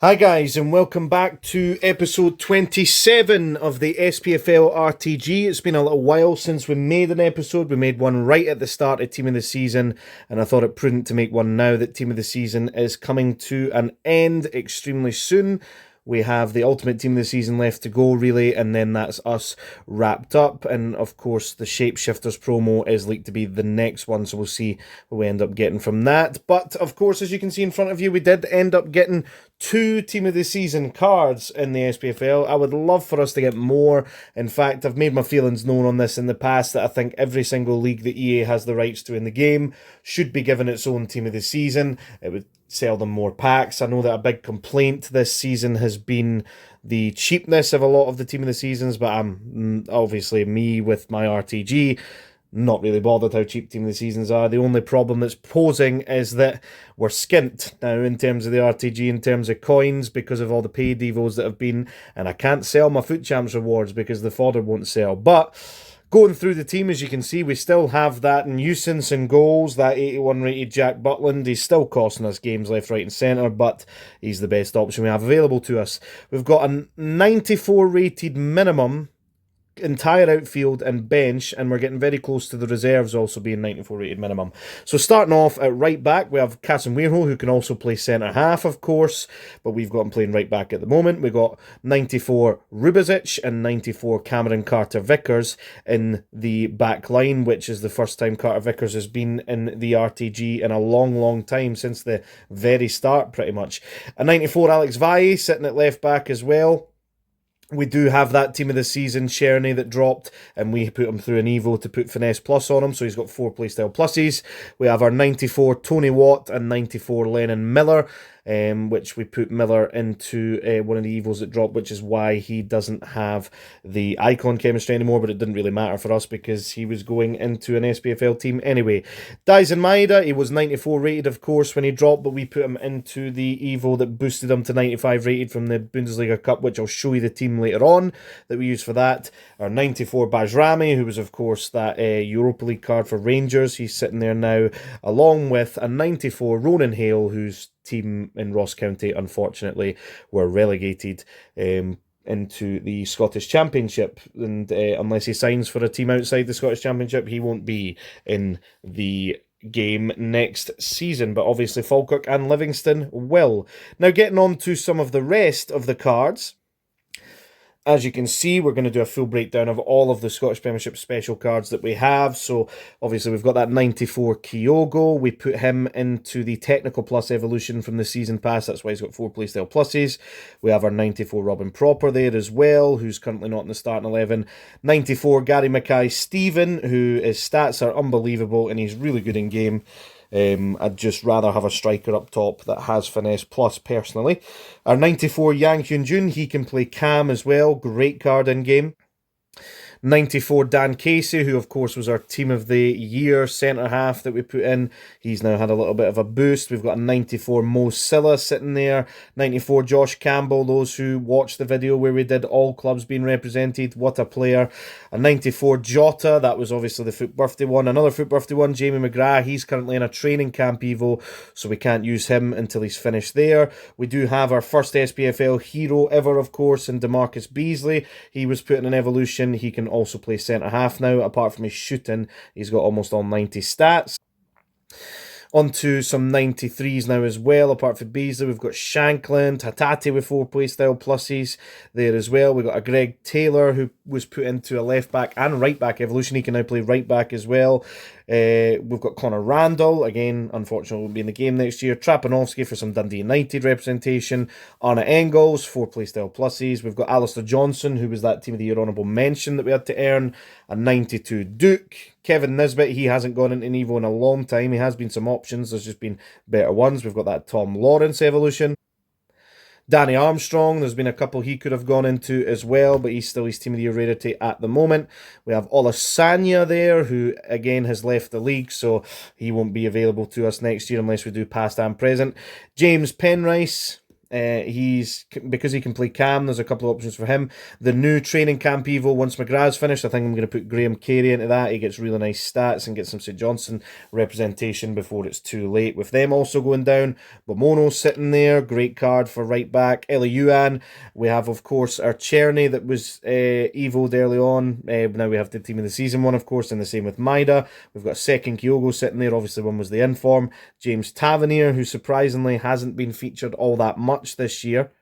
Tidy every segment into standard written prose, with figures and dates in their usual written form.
Hi guys, and welcome back to episode 27 of the Spfl RTG. It's been a little while since we made an episode. We made one right at the start of Team of the Season, and I thought it prudent to make one now that Team of the Season is coming to an end extremely soon. We have the ultimate Team of the Season left to go, really, and then that's us wrapped up. And, of course, the Shapeshifters promo is leaked to be the next one, so we'll see what we end up getting from that. But, of course, as you can see in front of you, we did end up getting 2 Team of the Season cards in the SPFL. I would love for us to get more. In fact, I've made my feelings known on this in the past that I think every single league that EA has the rights to in the game should be given its own Team of the Season. It would sell them more packs. I know that a big complaint this season has been the cheapness of a lot of the Team of the Seasons, but I'm obviously me with my RTG not really bothered how cheap Team of the Seasons are. The only problem that's posing is that we're skint now in terms of the RTG, in terms of coins, because of all the paid EVOs that have been, and I can't sell my Foot Champs rewards because the fodder won't sell. But going through the team, as you can see, we still have that nuisance in goals, that 81 rated Jack Butland. He's still costing us games left, right and centre, but he's the best option we have available to us. We've got a 94 rated minimum entire outfield and bench, and we're getting very close to the reserves also being 94 rated minimum. So starting off at right back, we have Casemiro, who can also play centre half, of course, but we've got him playing right back at the moment. We've got 94 Rubezic and 94 Cameron Carter-Vickers in the back line, which is the first time Carter-Vickers has been in the RTG in a long time, since the very start pretty much. A 94 Alex Valle sitting at left back as well. We do have that Team of the Season, Cherney, that dropped, and we put him through an Evo to put Finesse Plus on him, so he's got 4 playstyle pluses. We have our 94 Tony Watt and 94 Lennon Miller, which we put Miller into one of the Evos that dropped, which is why he doesn't have the icon chemistry anymore, but it didn't really matter for us because he was going into an SPFL team anyway. Daisen Maeda, he was 94 rated, of course, when he dropped, but we put him into the Evo that boosted him to 95 rated from the Bundesliga Cup, which I'll show you the team later on that we use for that. Our 94 Bajrami, who was, of course, that Europa League card for Rangers. He's sitting there now, along with a 94 Ronan Hale, whose team in Ross County, unfortunately, were relegated into the Scottish Championship, and unless he signs for a team outside the Scottish Championship, he won't be in the game next season, but obviously Falkirk and Livingston will. Now, getting on to some of the rest of the cards. As you can see, we're going to do a full breakdown of all of the Scottish Premiership special cards that we have. So, obviously, we've got that 94 Kyogo. We put him into the Technical Plus evolution from the season pass. That's why he's got 4 playstyle pluses. We have our 94 Robin Proper there as well, who's currently not in the starting 11. 94 Gary Mackay-Stephen, whose stats are unbelievable, and he's really good in game. I'd just rather have a striker up top that has Finesse Plus, personally. Our 94 Yang Hyun-jun, he can play Cam as well. Great card in game. 94 Dan Casey, who of course was our Team of the Year centre-half that we put in. He's now had a little bit of a boost. We've got a 94 Mo Silla sitting there. 94 Josh Campbell, those who watched the video where we did all clubs being represented. What a player. A 94 Jota, that was obviously the Foot Birthday one. Another Foot Birthday one, Jamie McGrath. He's currently in a training camp Evo, so we can't use him until he's finished there. We do have our first SPFL hero ever, of course, in DeMarcus Beasley. He was put in an evolution. He can also play centre-half now. Apart from his shooting, he's got almost all 90 stats. Onto some 93s now as well. Apart from Beasley, we've got Shanklin, Tatati with 4 playstyle pluses there as well. We've got a Greg Taylor who was put into a left back and right back evolution. He can now play right back as well. We've got Connor Randall, again, unfortunately won't be in the game next year. Trapanovsky for some Dundee United representation. Arna Engels, 4 playstyle pluses. We've got Alistair Johnson, who was that Team of the Year honourable mention that we had to earn. A 92 Duke. Kevin Nisbet, he hasn't gone into an Evo in a long time. He has been some options, there's just been better ones. We've got that Tom Lawrence evolution. Danny Armstrong, there's been a couple he could have gone into as well, but he's still his Team of the Year rarity at the moment. We have Olasanya there, who again has left the league, so he won't be available to us next year unless we do past and present. James Penrice, Because he can play cam, there's a couple of options for him. The new training camp Evo, once McGrath's finished, I think I'm going to put Graham Carey into that. He gets really nice stats and gets some St Johnstone representation before it's too late. With them also going down, Bomono sitting there, great card for right back. Eliuan, we have of course our Cherny that was Evo'd early on. Now we have the team of the season one, of course, and the same with Maida. We've got a second Kyogo sitting there, obviously one was the inform. James Tavernier, who surprisingly hasn't been featured all that much this year.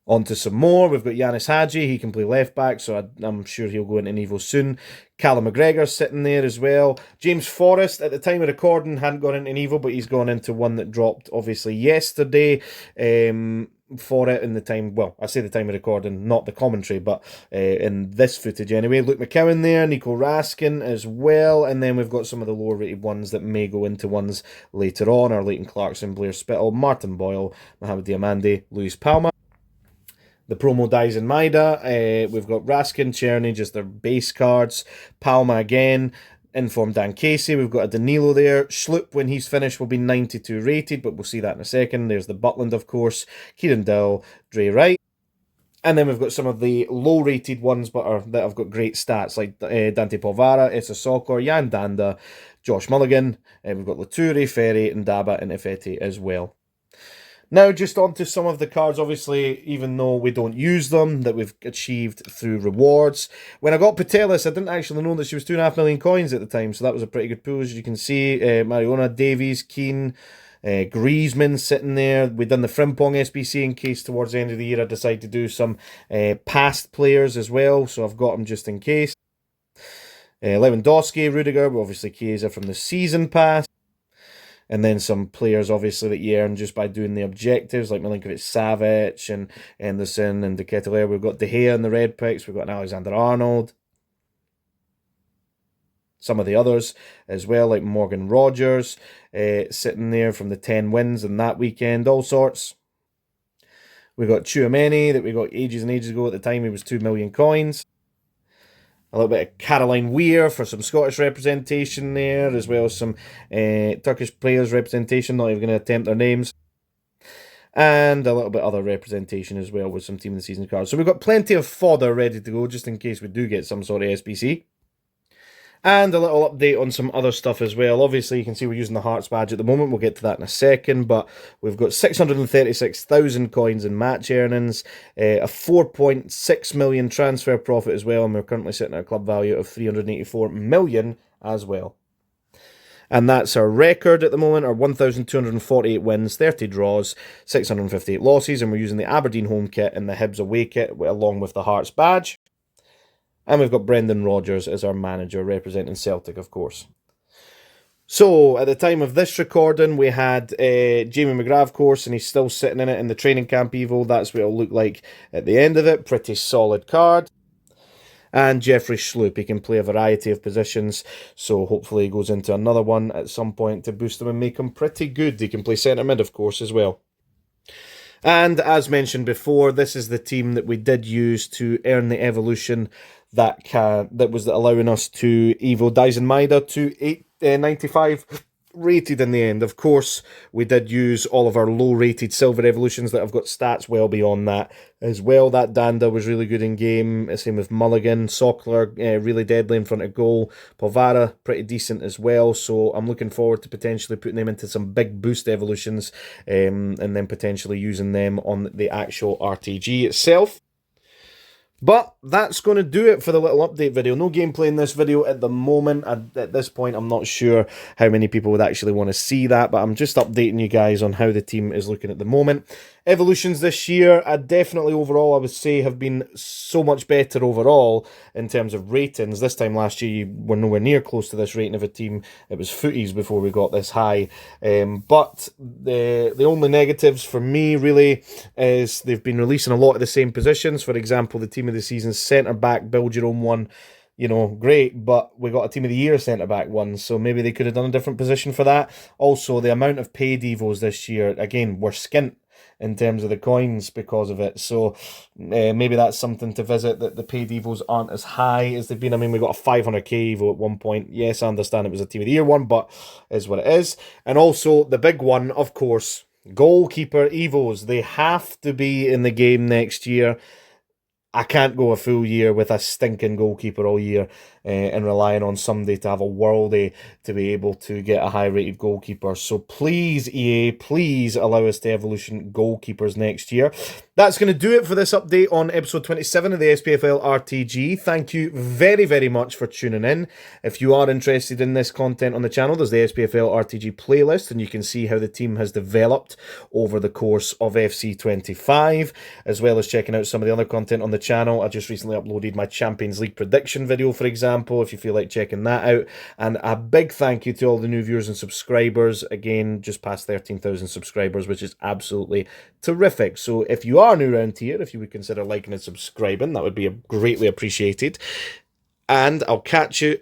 On to some more. We've got Yanis Hadji. He can play left back, so I'm sure he'll go into an Evo soon. Callum McGregor sitting there as well. James Forrest, at the time of recording, hadn't gone into an Evo, but he's gone into one that dropped obviously yesterday. For it in the time, well, I say the time of recording, not the commentary, but in this footage anyway. Luke McCowan there, Nico Raskin as well, and then we've got some of the lower rated ones that may go into ones later on, our Leighton Clarkson, Blair Spittle, Martin Boyle, Mohamed Diamande, Luis Palma. The promo dies in Maida. We've got Raskin, Cherny, just their base cards, Palma again, informed Dan Casey. We've got a Danilo there. Schlupp, when he's finished, will be 92 rated, but we'll see that in a second. There's the Butland, of course. Kieran Dill, Dre Wright. And then we've got some of the low-rated ones, but that have got great stats, like Dante Polvara, Essa Sokor, Jan Danda, Josh Mulligan. We've got Laturi, Ferry, and Daba and Ifeti as well. Now, just on to some of the cards, obviously, even though we don't use them, that we've achieved through rewards. When I got Patelis, I didn't actually know that she was 2.5 million coins at the time, so that was a pretty good pool, as you can see. Mariona, Davies, Keane, Griezmann sitting there. We've done the Frimpong SBC in case towards the end of the year I decide to do some past players as well, so I've got them just in case. Lewandowski, Rudiger, obviously Chiesa from the season pass. And then some players, obviously, that you earn just by doing the objectives, like Milinkovic-Savic and Anderson and De Ketelaere. We've got De Gea in the red picks. We've got an Alexander-Arnold. Some of the others as well, like Morgan Rogers, sitting there from the 10 wins in that weekend. All sorts. We've got Tchouameni that we got ages and ages ago. At the time, he was 2 million coins. A little bit of Caroline Weir for some Scottish representation there, as well as some Turkish players representation, not even going to attempt their names. And a little bit other representation as well with some Team of the Season cards. So we've got plenty of fodder ready to go, just in case we do get some sort of SBC. And a little update on some other stuff as well. Obviously, you can see we're using the Hearts badge at the moment. We'll get to that in a second. But we've got 636,000 coins in match earnings, a 4.6 million transfer profit as well. And we're currently sitting at a club value of 384 million as well. And that's our record at the moment, our 1,248 wins, 30 draws, 658 losses. And we're using the Aberdeen home kit and the Hibs away kit along with the Hearts badge. And we've got Brendan Rodgers as our manager, representing Celtic, of course. So, at the time of this recording, we had Jamie McGrath, of course, and he's still sitting in it in the training camp Evo. That's what it'll look like at the end of it. Pretty solid card. And Jeffrey Schlupp, he can play a variety of positions, so hopefully he goes into another one at some point to boost him and make him pretty good. He can play centre mid, of course, as well. And as mentioned before, this is the team that we did use to earn the evolution that was allowing us to Evo Dyson Maida to 895 rated in the end. Of course, we did use all of our low-rated silver evolutions that have got stats well beyond that as well. That Danda was really good in game. Same with Mulligan. Sockler, really deadly in front of goal. Polvara, pretty decent as well. So I'm looking forward to potentially putting them into some big boost evolutions and then potentially using them on the actual RTG itself. But that's going to do it for the little update video. No gameplay in this video at the moment. At this point, I'm not sure how many people would actually want to see that, but I'm just updating you guys on how the team is looking at the moment. Evolutions this year, definitely overall, I would say, have been so much better overall in terms of ratings. This time last year, you were nowhere near close to this rating of a team. It was footies before we got this high. But the only negatives for me, really, is they've been releasing a lot of the same positions. For example, the team of the season centre-back, build your own one. You know, great, but we got a team of the year centre-back one, so maybe they could have done a different position for that. Also, the amount of paid Evos this year, again, were skint in terms of the coins because of it. So maybe that's something to visit, that the paid Evos aren't as high as they've been. I mean, we got a 500k Evo at one point. Yes, I understand it was a Team of the Year one, but is what it is. And also, the big one, of course, Goalkeeper EVOS, they have to be in the game next year. I can't go a full year with a stinking goalkeeper all year and relying on somebody to have a worldie to be able to get a high-rated goalkeeper. So please, EA, please allow us to evolution goalkeepers next year. That's going to do it for this update on episode 27 of the SPFL RTG. Thank you very, very much for tuning in. If you are interested in this content on the channel, there's the SPFL RTG playlist, and you can see how the team has developed over the course of FC25, as well as checking out some of the other content on the channel. I just recently uploaded my Champions League prediction video, for example, if you feel like checking that out. And a big thank you to all the new viewers and subscribers. Again, just past 13,000 subscribers, which is absolutely terrific. So if you are new around here, if you would consider liking and subscribing, that would be greatly appreciated. And I'll catch you